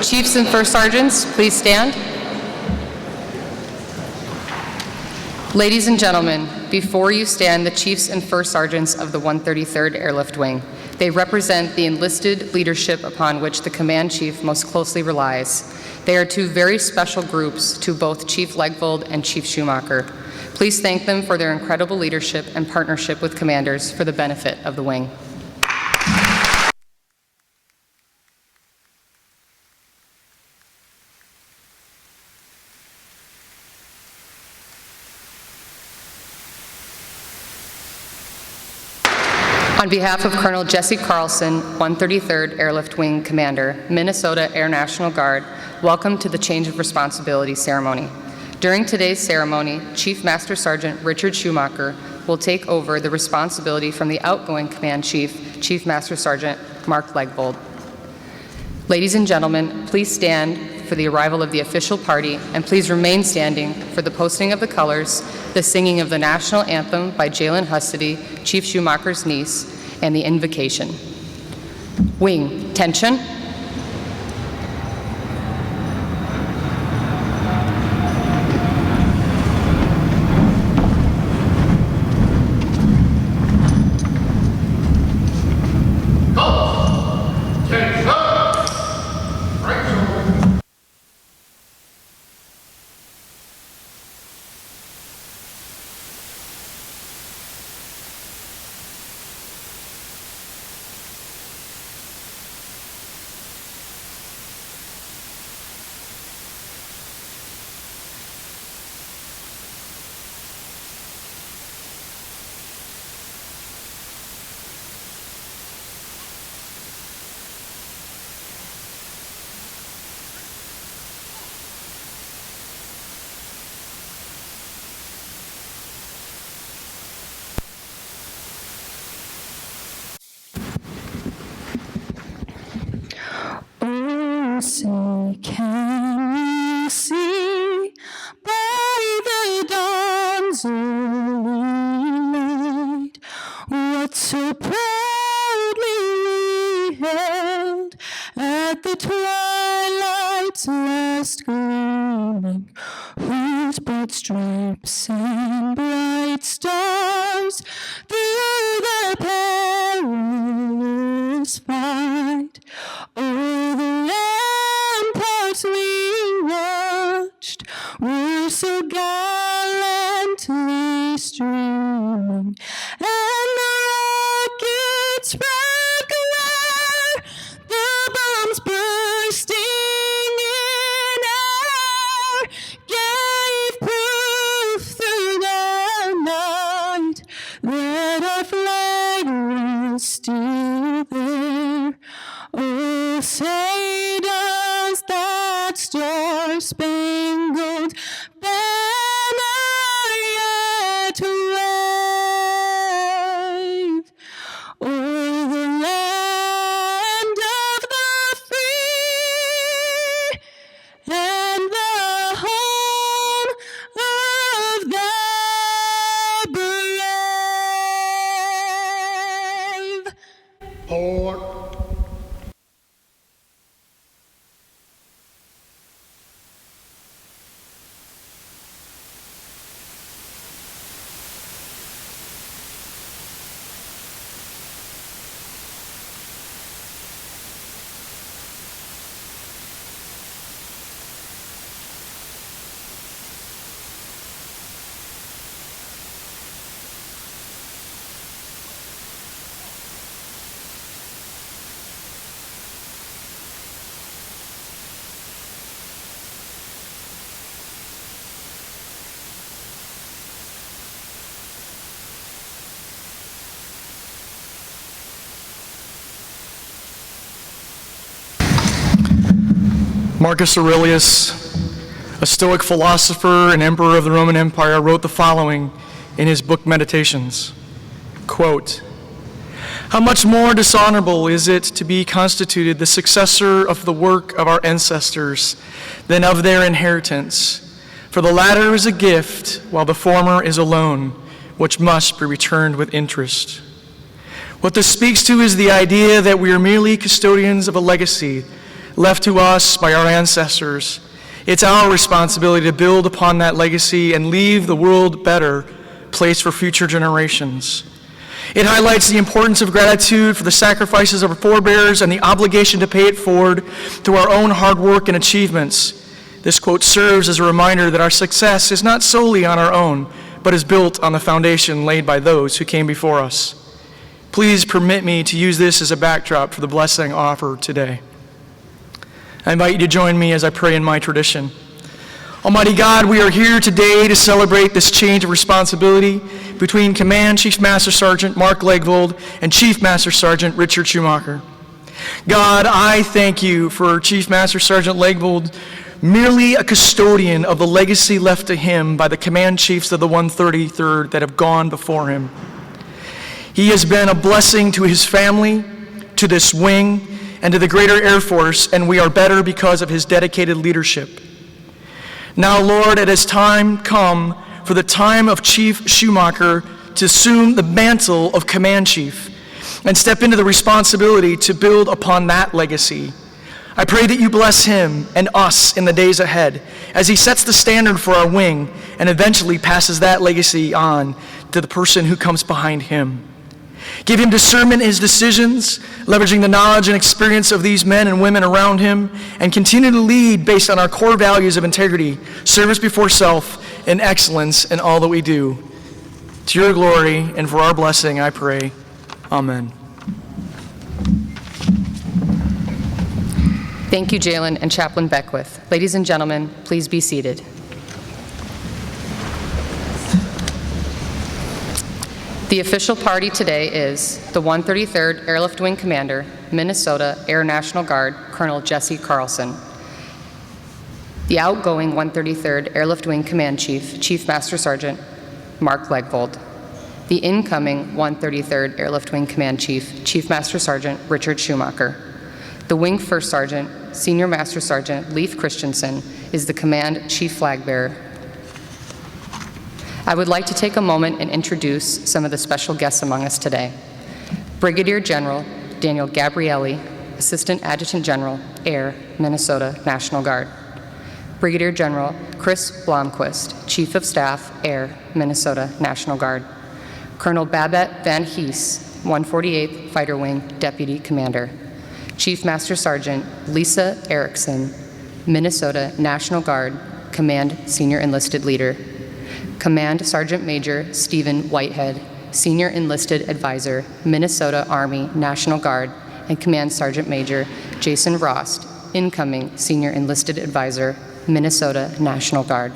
Chiefs and First Sergeants, please stand. Ladies and gentlemen, before you stand the Chiefs and First Sergeants of the 133rd Airlift Wing. They represent the enlisted leadership upon which the Command Chief most closely relies. They are two very special groups to both Chief Legvold and Chief Schumacher. Please thank them for their incredible leadership and partnership with commanders for the benefit of the wing. On behalf of Colonel Jesse Carlson, 133rd Airlift Wing Commander, Minnesota Air National Guard, welcome to the Change of Responsibility ceremony. During today's ceremony, Chief Master Sgt. Richard Schumacher will take over the responsibility from the outgoing Command Chief, Chief Master Sgt. Mark Legvold. Ladies and gentlemen, please stand for the arrival of the official party, and please remain standing for the posting of the colors, the singing of the national anthem by Jalen Hustody, Chief Schumacher's niece, and the invocation. Wing, tension. Say, can you see by the dawn's early light what so proudly we held at the twilight's last gleaming, whose broad stripes and bright stars through the perilous fight o'er the ramparts we watched were so gallantly streaming, and the rockets spark away, the bombs bursting in air gave proof through the night that our flag was still there. Oh, say does that star-spangled banner yet wave o'er the land of the free and the home of the brave? Port. Marcus Aurelius, a Stoic philosopher and emperor of the Roman Empire, wrote the following in his book Meditations, quote, "How much more dishonorable is it to be constituted the successor of the work of our ancestors than of their inheritance? For the latter is a gift, while the former is a loan, which must be returned with interest." What this speaks to is the idea that we are merely custodians of a legacy left to us by our ancestors. It's our responsibility to build upon that legacy and leave the world better place for future generations. It highlights the importance of gratitude for the sacrifices of our forebears and the obligation to pay it forward through our own hard work and achievements. This quote serves as a reminder that our success is not solely on our own, but is built on the foundation laid by those who came before us. Please permit me to use this as a backdrop for the blessing offered today. I invite you to join me as I pray in my tradition. Almighty God, we are here today to celebrate this change of responsibility between Command Chief Master Sgt. Mark Legvold and Chief Master Sgt. Richard Schumacher. God, I thank you for Chief Master Sgt. Legvold, merely a custodian of the legacy left to him by the Command Chiefs of the 133rd that have gone before him. He has been a blessing to his family, to this wing, and to the greater Air Force, and we are better because of his dedicated leadership. Now, Lord, it has time come for the time of Chief Schumacher to assume the mantle of Command Chief and step into the responsibility to build upon that legacy. I pray that you bless him and us in the days ahead as he sets the standard for our wing and eventually passes that legacy on to the person who comes behind him. Give him discernment in his decisions, leveraging the knowledge and experience of these men and women around him, and continue to lead based on our core values of integrity, service before self, and excellence in all that we do. To your glory and for our blessing, I pray. Amen. Thank you, Jalen and Chaplain Beckwith. Ladies and gentlemen, please be seated. The official party today is the 133rd Airlift Wing Commander, Minnesota Air National Guard, Colonel Jesse Carlson. The outgoing 133rd Airlift Wing Command Chief, Chief Master Sergeant Mark Legvold. The incoming 133rd Airlift Wing Command Chief, Chief Master Sergeant Richard Schumacher. The Wing First Sergeant, Senior Master Sergeant Leif Christensen, is the Command Chief Flag Bearer. I would like to take a moment and introduce some of the special guests among us today. Brigadier General Daniel Gabrielli, Assistant Adjutant General, Air, Minnesota National Guard. Brigadier General Chris Blomquist, Chief of Staff, Air, Minnesota National Guard. Colonel Babette Van Hees, 148th Fighter Wing Deputy Commander. Chief Master Sergeant Lisa Erickson, Minnesota National Guard, Command Senior Enlisted Leader. Command Sergeant Major Stephen Whitehead, Senior Enlisted Advisor, Minnesota Army National Guard, and Command Sergeant Major Jason Rost, Incoming Senior Enlisted Advisor, Minnesota National Guard.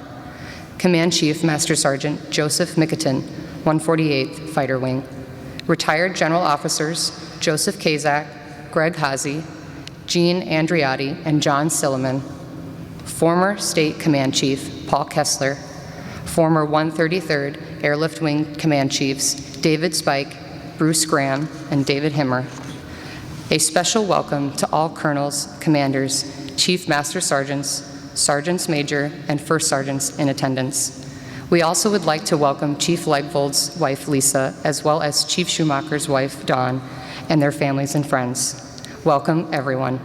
Command Chief Master Sergeant Joseph Mikitin, 148th Fighter Wing. Retired General Officers Joseph Kazak, Greg Hazy, Gene Andriotti, and John Silliman. Former State Command Chief Paul Kessler. Former 133rd Airlift Wing Command Chiefs David Spike, Bruce Graham, and David Himmer. A special welcome to all colonels, commanders, chief master sergeants, sergeants major, and first sergeants in attendance. We also would like to welcome Chief Legvold's wife, Lisa, as well as Chief Schumacher's wife, Dawn, and their families and friends. Welcome, everyone.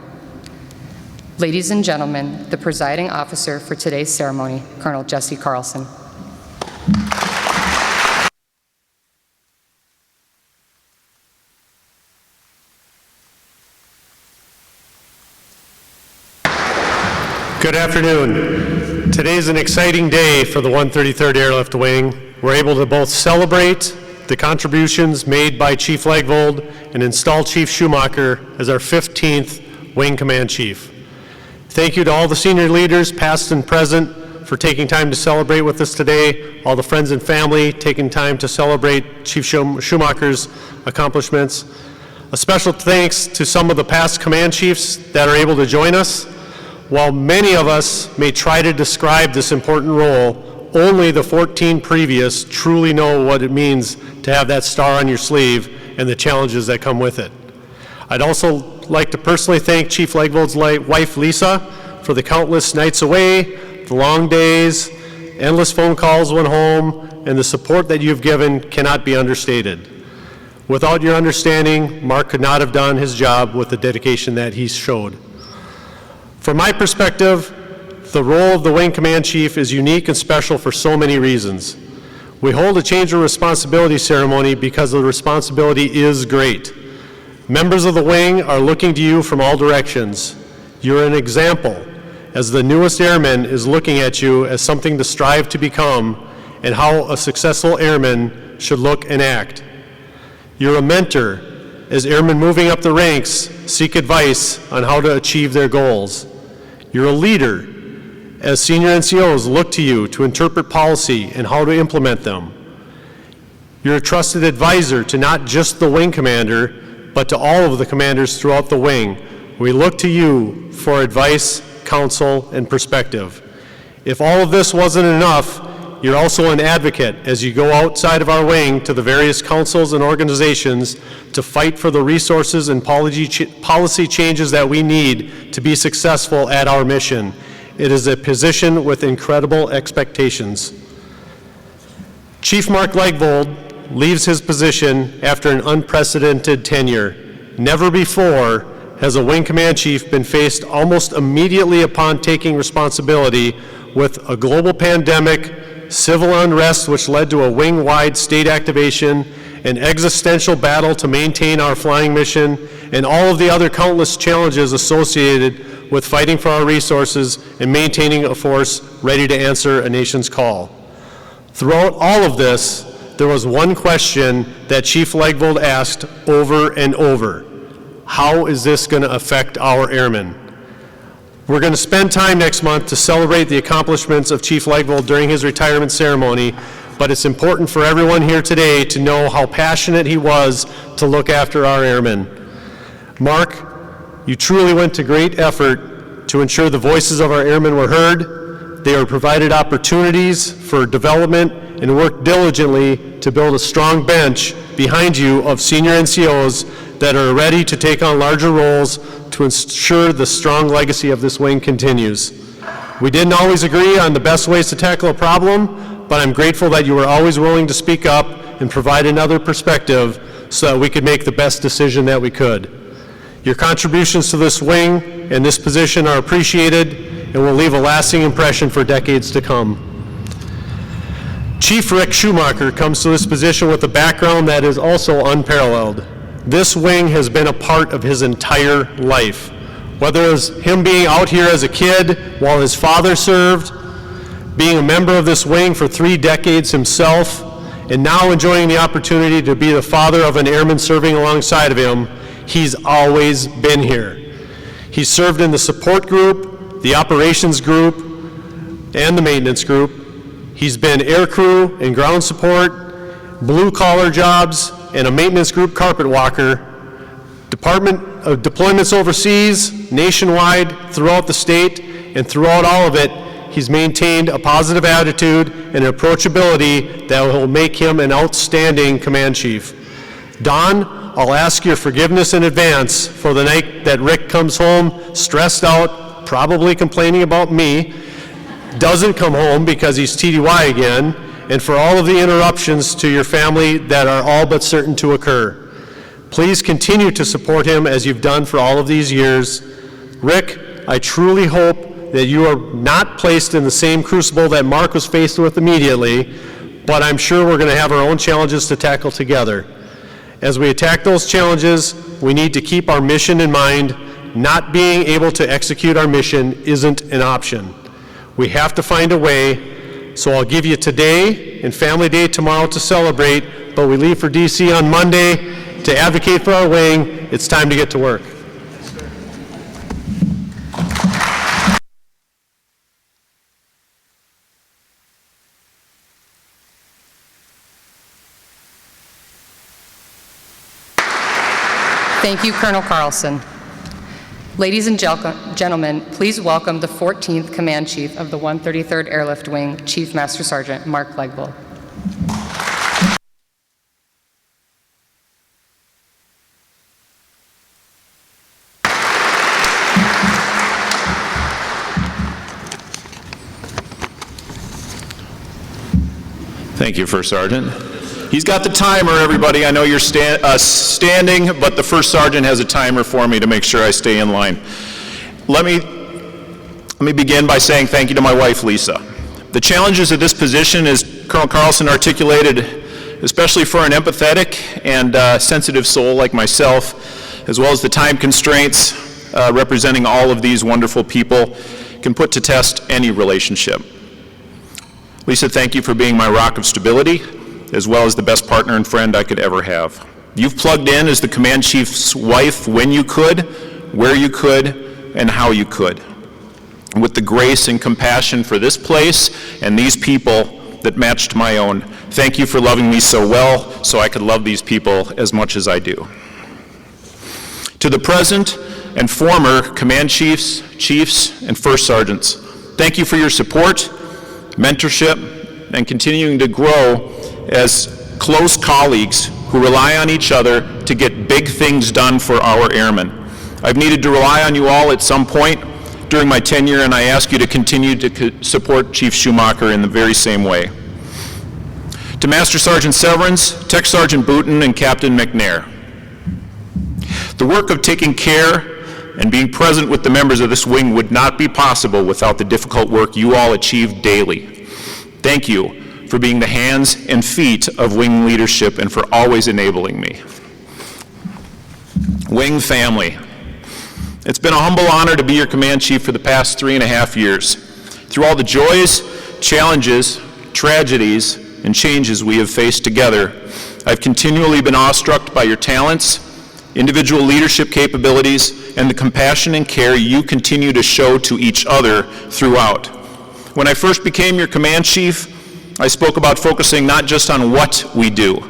Ladies and gentlemen, the presiding officer for today's ceremony, Colonel Jesse Carlson. Good afternoon. Today is an exciting day for the 133rd Airlift Wing. We're able to both celebrate the contributions made by Chief Legvold and install Chief Schumacher as our 15th Wing Command Chief. Thank you to all the senior leaders, past and present, for taking time to celebrate with us today, all the friends and family taking time to celebrate Chief Schumacher's accomplishments. A special thanks to some of the past command chiefs that are able to join us. While many of us may try to describe this important role, only the 14 previous truly know what it means to have that star on your sleeve and the challenges that come with it. I'd also like to personally thank Chief Legvold's wife, Lisa, for the countless nights away, the long days, endless phone calls when home, and the support that you've given cannot be understated. Without your understanding, Mark could not have done his job with the dedication that he showed. From my perspective, the role of the Wing Command Chief is unique and special for so many reasons. We hold a change of responsibility ceremony because the responsibility is great. Members of the Wing are looking to you from all directions. You're an example, as the newest airman is looking at you as something to strive to become and how a successful airman should look and act. You're a mentor, as airmen moving up the ranks seek advice on how to achieve their goals. You're a leader, as senior NCOs look to you to interpret policy and how to implement them. You're a trusted advisor to not just the wing commander, but to all of the commanders throughout the wing. We look to you for advice, counsel, and perspective. If all of this wasn't enough, you're also an advocate as you go outside of our wing to the various councils and organizations to fight for the resources and policy changes that we need to be successful at our mission. It is a position with incredible expectations. Chief Mark Legvold leaves his position after an unprecedented tenure. Never before has a Wing Command Chief been faced almost immediately upon taking responsibility with a global pandemic, civil unrest which led to a wing-wide state activation, an existential battle to maintain our flying mission, and all of the other countless challenges associated with fighting for our resources and maintaining a force ready to answer a nation's call. Throughout all of this, there was one question that Chief Legvold asked over and over: how is this going to affect our airmen? We're going to spend time next month to celebrate the accomplishments of Chief Legvold during his retirement ceremony, but it's important for everyone here today to know how passionate he was to look after our airmen. Mark, you truly went to great effort to ensure the voices of our airmen were heard. They were provided opportunities for development and worked diligently to build a strong bench behind you of senior NCOs that are ready to take on larger roles to ensure the strong legacy of this wing continues. We didn't always agree on the best ways to tackle a problem, but I'm grateful that you were always willing to speak up and provide another perspective so that we could make the best decision that we could. Your contributions to this wing and this position are appreciated and will leave a lasting impression for decades to come. Chief Rick Schumacher comes to this position with a background that is also unparalleled. This wing has been a part of his entire life. Whether it was him being out here as a kid while his father served, being a member of this wing for 3 decades himself, and now enjoying the opportunity to be the father of an airman serving alongside of him, he's always been here. He's served in the support group, the operations group, and the maintenance group. He's been air crew and ground support, blue collar jobs, and a maintenance group carpet walker, deployments overseas, nationwide, throughout the state, and throughout all of it, he's maintained a positive attitude and approachability that will make him an outstanding command chief. Don, I'll ask your forgiveness in advance for the night that Rick comes home stressed out, probably complaining about me, doesn't come home because he's TDY again, and for all of the interruptions to your family that are all but certain to occur. Please continue to support him as you've done for all of these years. Rick, I truly hope that you are not placed in the same crucible that Mark was faced with immediately, but I'm sure we're going to have our own challenges to tackle together. As we attack those challenges, we need to keep our mission in mind. Not being able to execute our mission isn't an option. We have to find a way, so I'll give you today and Family Day tomorrow to celebrate, but we leave for DC on Monday to advocate for our wing. It's time to get to work. Thank you, Colonel Carlson. Ladies and gentlemen, please welcome the 14th Command Chief of the 133rd Airlift Wing, Chief Master Sgt. Mark Legvold. Thank you, First Sergeant. He's got the timer, everybody. I know you're standing, but the First Sergeant has a timer for me to make sure I stay in line. Let me Let me begin by saying thank you to my wife, Lisa. The challenges of this position, as Colonel Carlson articulated, especially for an empathetic and sensitive soul like myself, as well as the time constraints representing all of these wonderful people, can put to test any relationship. Lisa, thank you for being my rock of stability, as well as the best partner and friend I could ever have. You've plugged in as the Command Chief's wife when you could, where you could, and how you could. With the grace and compassion for this place and these people that matched my own. Thank you for loving me so well so I could love these people as much as I do. To the present and former Command Chiefs, Chiefs, and First Sergeants, thank you for your support, mentorship, and continuing to grow as close colleagues who rely on each other to get big things done for our airmen. I've needed to rely on you all at some point during my tenure, and I ask you to continue to support Chief Schumacher in the very same way. To Master Sergeant Severance, Tech Sergeant Booten, and Captain McNair, the work of taking care and being present with the members of this wing would not be possible without the difficult work you all achieve daily. Thank you for being the hands and feet of wing leadership and for always enabling me. Wing family. It's been a humble honor to be your Command Chief for the past 3.5 years. Through all the joys, challenges, tragedies, and changes we have faced together, I've continually been awestruck by your talents, individual leadership capabilities, and the compassion and care you continue to show to each other throughout. When I first became your Command Chief, I spoke about focusing not just on what we do,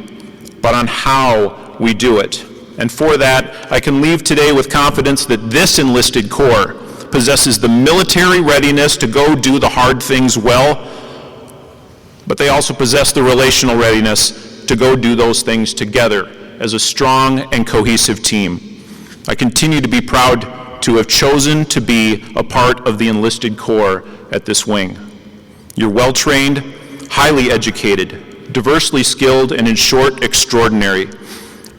but on how we do it. And for that, I can leave today with confidence that this enlisted corps possesses the military readiness to go do the hard things well, but they also possess the relational readiness to go do those things together as a strong and cohesive team. I continue to be proud to have chosen to be a part of the enlisted corps at this wing. You're well-trained, highly educated, diversely skilled, and in short, extraordinary.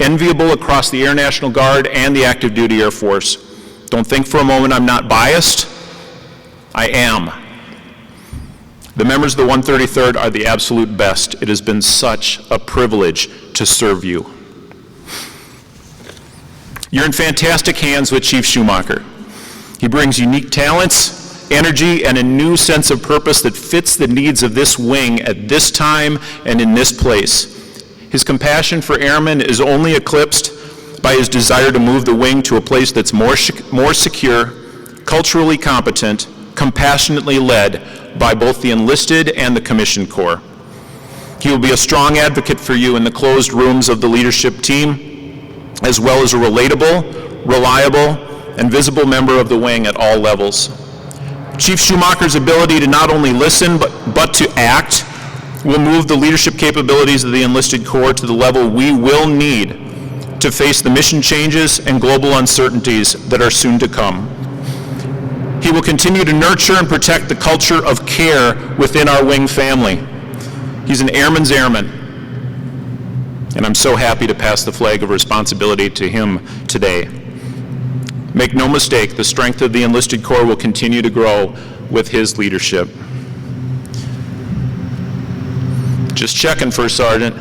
Enviable across the Air National Guard and the Active Duty Air Force. Don't think for a moment I'm not biased. I am. The members of the 133rd are the absolute best. It has been such a privilege to serve you. You're in fantastic hands with Chief Schumacher. He brings unique talents, energy, and a new sense of purpose that fits the needs of this wing at this time and in this place. His compassion for airmen is only eclipsed by his desire to move the wing to a place that's more secure, culturally competent, compassionately led by both the enlisted and the commissioned corps. He will be a strong advocate for you in the closed rooms of the leadership team, as well as a relatable, reliable, and visible member of the wing at all levels. Chief Schumacher's ability to not only listen but to act will move the leadership capabilities of the enlisted corps to the level we will need to face the mission changes and global uncertainties that are soon to come. He will continue to nurture and protect the culture of care within our wing family. He's an airman's airman, and I'm so happy to pass the flag of responsibility to him today. Make no mistake, the strength of the enlisted corps will continue to grow with his leadership. Just checking, First Sergeant.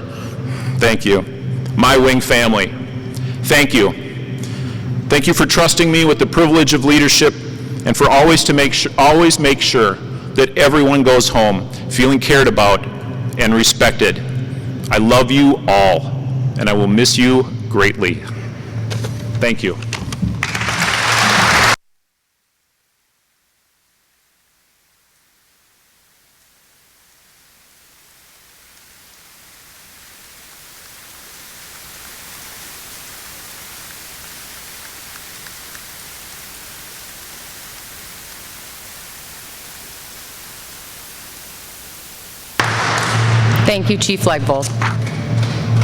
Thank you. My wing family, thank you. Thank you for trusting me with the privilege of leadership and for always make sure that everyone goes home feeling cared about and respected. I love you all, and I will miss you greatly. Thank you. Thank you, Chief Legvold.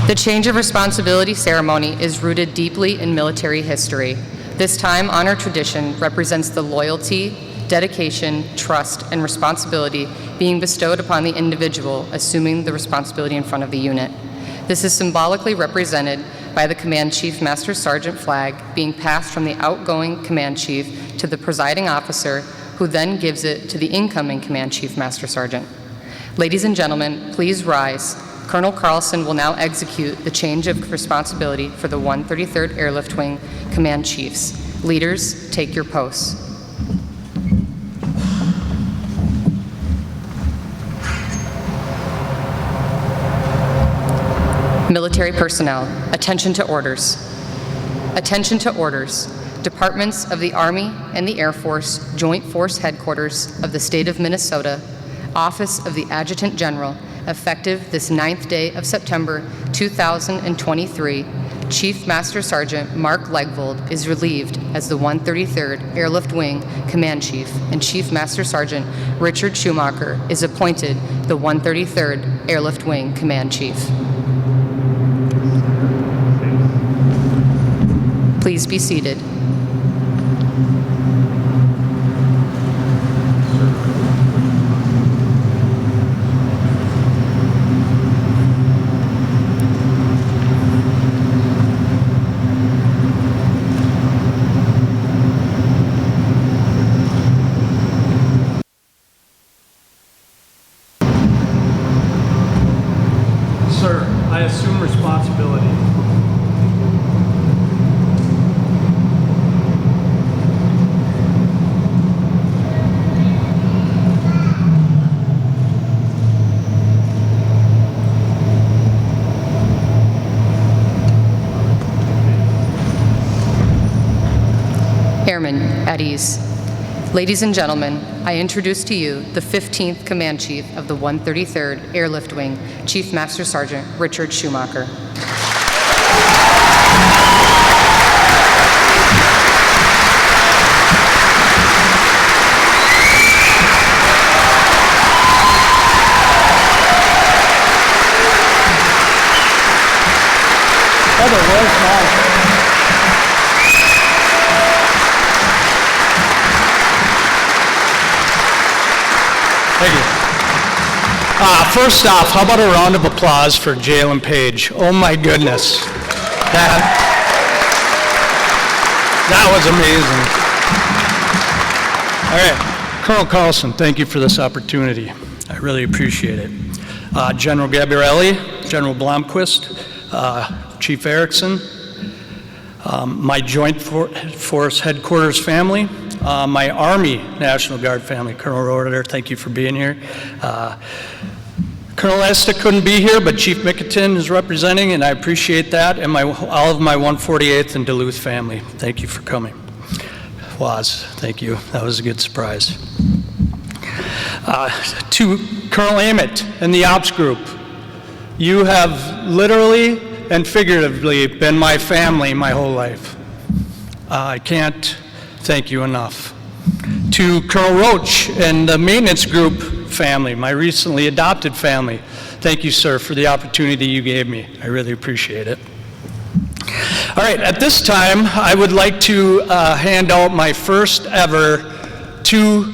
The change of responsibility ceremony is rooted deeply in military history. This time honor tradition represents the loyalty, dedication, trust, and responsibility being bestowed upon the individual assuming the responsibility in front of the unit. This is symbolically represented by the Command Chief Master Sgt flag being passed from the outgoing Command Chief to the presiding officer who then gives it to the incoming Command Chief Master Sergeant. Ladies and gentlemen, please rise. Colonel Carlson will now execute the change of responsibility for the 133rd Airlift Wing Command Chiefs. Leaders, take your posts. Military personnel, attention to orders. Attention to orders. Departments of the Army and the Air Force, Joint Force Headquarters of the State of Minnesota, Office of the Adjutant General, effective this 9th day of September 2023, Chief Master Sergeant Mark Legvold is relieved as the 133rd Airlift Wing Command Chief, and Chief Master Sergeant Richard Schumacher is appointed the 133rd Airlift Wing Command Chief. Please be seated. Sir, I assume responsibility. Airmen at ease. Ladies and gentlemen, I introduce to you the 15th Command Chief of the 133rd Airlift Wing, Chief Master Sergeant Richard Schumacher. Thank you. First off, how about a round of applause for Jalen Page? Oh my goodness. That was amazing. All right, Colonel Carlson, thank you for this opportunity. I really appreciate it. General Gabrielli, General Blomquist, Chief Erickson, my Joint Force Headquarters family, my Army National Guard family, Colonel Roeder, thank you for being here. Colonel Estek couldn't be here, but Chief Mickelton is representing, and I appreciate that, and all of my 148th and Duluth family, thank you for coming. Waz, thank you, that was a good surprise. To Colonel Ament and the Ops Group, you have literally and figuratively been my family my whole life. I can't thank you enough. To Colonel Roach and the maintenance group family, my recently adopted family, thank you, sir, for the opportunity you gave me. I really appreciate it. All right, at this time, I would like to hand out my first ever two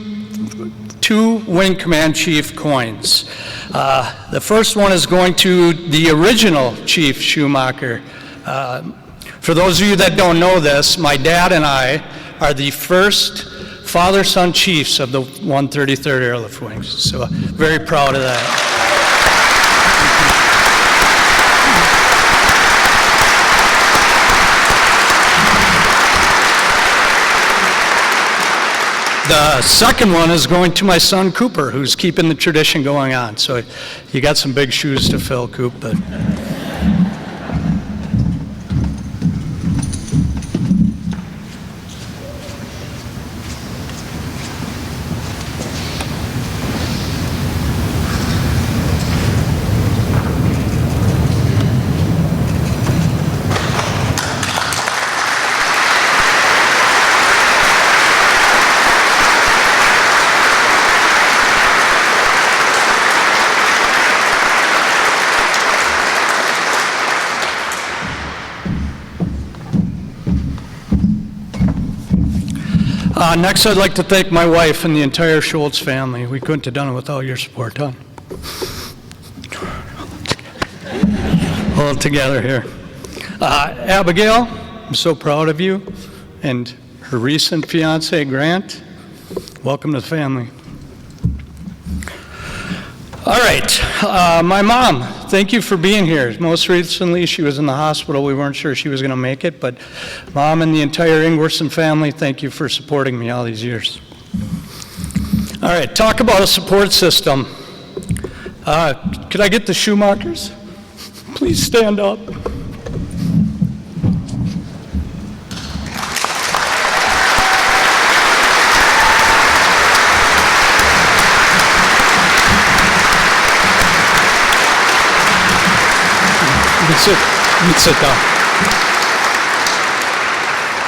Wing Command Chief coins. The first one is going to the original Chief Schumacher. For those of you that don't know this, my dad and I are the first father-son chiefs of the 133rd Airlift Wings, so very proud of that. The second one is going to my son Cooper, who's keeping the tradition going on. So you got some big shoes to fill, Coop. But next, I'd like to thank my wife and the entire Schultz family. We couldn't have done it without your support, huh? All together here. Abigail, I'm so proud of you, and her recent fiance, Grant. Welcome to the family. All right, my mom, thank you for being here. Most recently, she was in the hospital. We weren't sure she was going to make it, but Mom and the entire Ingwerson family, thank you for supporting me all these years. All right, talk about a support system. Could I get the Schumachers? Please stand up. You can sit down.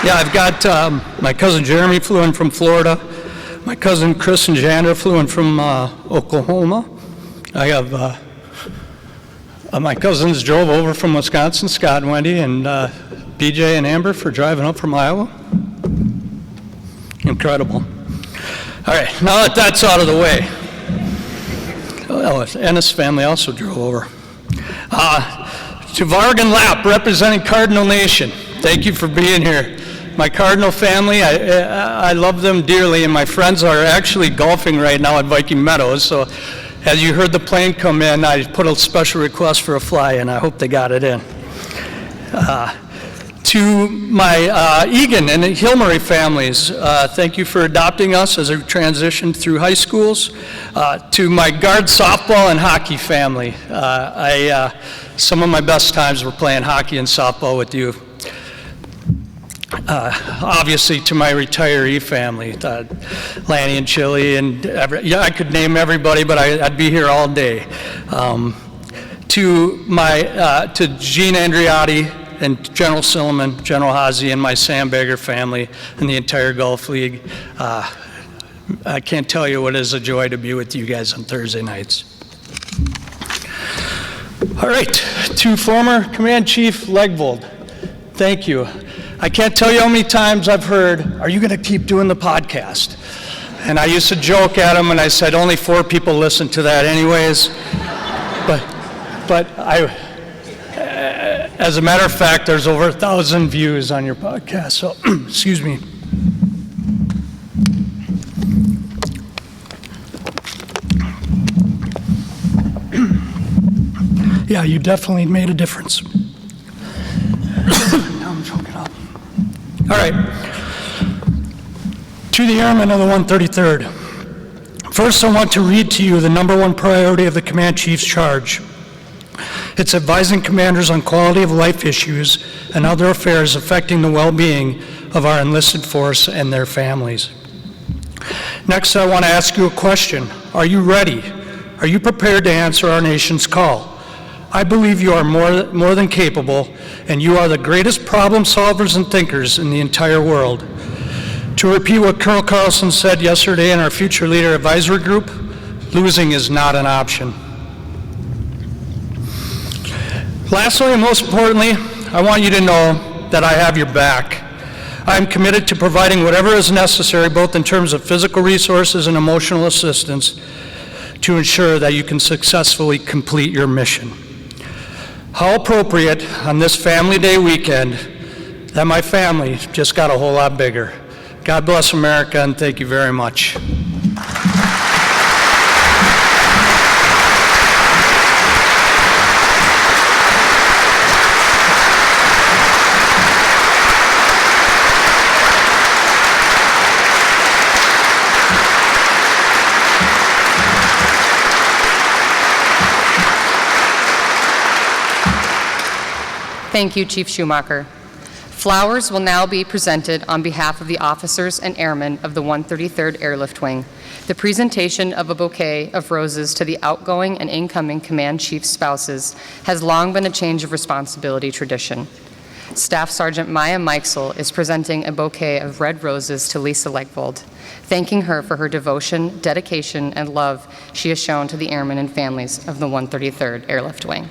Yeah, I've got my cousin Jeremy flew in from Florida. My cousin Chris and Janda flew in from Oklahoma. I have my cousins drove over from Wisconsin, Scott and Wendy, and BJ and Amber for driving up from Iowa. Incredible. All right, now that that's out of the way. Oh, Ennis family also drove over. To Vargan Lapp, representing Cardinal Nation, thank you for being here. My Cardinal family, I love them dearly, and my friends are actually golfing right now at Viking Meadows, so as you heard the plane come in, I put a special request for a fly, and I hope they got it in. To my Egan and Hilmary families, thank you for adopting us as we transitioned through high schools. To my guard softball and hockey family, some of my best times were playing hockey and softball with you. Obviously to my retiree family, Lanny and Chili, and I could name everybody, but I'd be here all day. To Gene Andriotti and General Silliman, General Hazy, and my Sandbagger family and the entire Gulf League. I can't tell you what is a joy to be with you guys on Thursday nights. All right, to former Command Chief Legvold, thank you. I can't tell you how many times I've heard, are you going to keep doing the podcast? And I used to joke at him and I said, only 4 people listen to that anyways. But as a matter of fact, there's over 1,000 views on your podcast, so excuse me. Yeah, you definitely made a difference. Now I'm choking up. All right. To the airmen of the 133rd. First, I want to read to you the #1 priority of the Command Chief's charge. It's advising commanders on quality of life issues and other affairs affecting the well-being of our enlisted force and their families. Next, I want to ask you a question. Are you ready? Are you prepared to answer our nation's call? I believe you are more than capable, and you are the greatest problem solvers and thinkers in the entire world. To repeat what Colonel Carlson said yesterday in our Future Leader Advisory Group, losing is not an option. Lastly, and most importantly, I want you to know that I have your back. I am committed to providing whatever is necessary, both in terms of physical resources and emotional assistance, to ensure that you can successfully complete your mission. How appropriate on this Family Day weekend that my family just got a whole lot bigger. God bless America, and thank you very much. Thank you, Chief Schumacher. Flowers will now be presented on behalf of the officers and airmen of the 133rd Airlift Wing. The presentation of a bouquet of roses to the outgoing and incoming Command Chief spouses has long been a change of responsibility tradition. Staff Sergeant Maya Meixel is presenting a bouquet of red roses to Lisa Legvold, thanking her for her devotion, dedication, and love she has shown to the airmen and families of the 133rd Airlift Wing.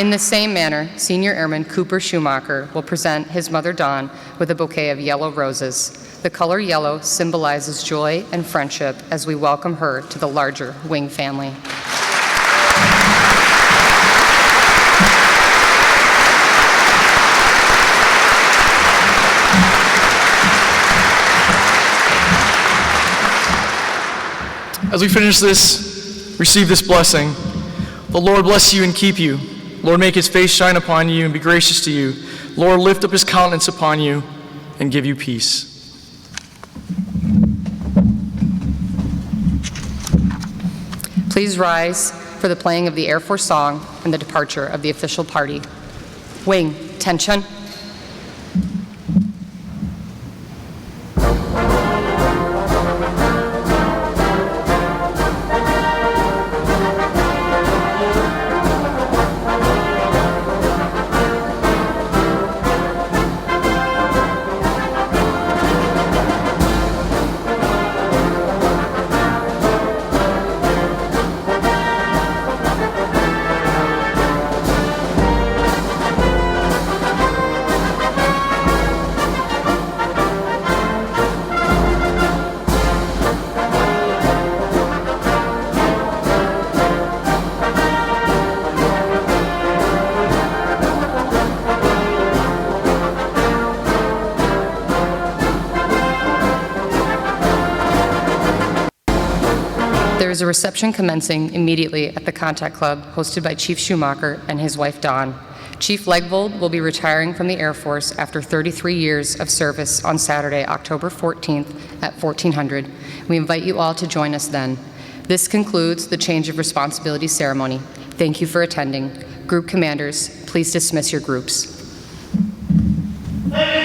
In the same manner, Senior Airman Cooper Schumacher will present his mother Dawn with a bouquet of yellow roses. The color yellow symbolizes joy and friendship as we welcome her to the larger Wing family. As we finish this, receive this blessing. The Lord bless you and keep you. Lord, make his face shine upon you and be gracious to you. Lord, lift up his countenance upon you and give you peace. Please rise for the playing of the Air Force song and the departure of the official party. Wing, tension. There is a reception commencing immediately at the Contact Club, hosted by Chief Schumacher and his wife Dawn. Chief Legvold will be retiring from the Air Force after 33 years of service on Saturday, October 14th at 1400. We invite you all to join us then. This concludes the change of responsibility ceremony. Thank you for attending. Group commanders, please dismiss your groups. Ladies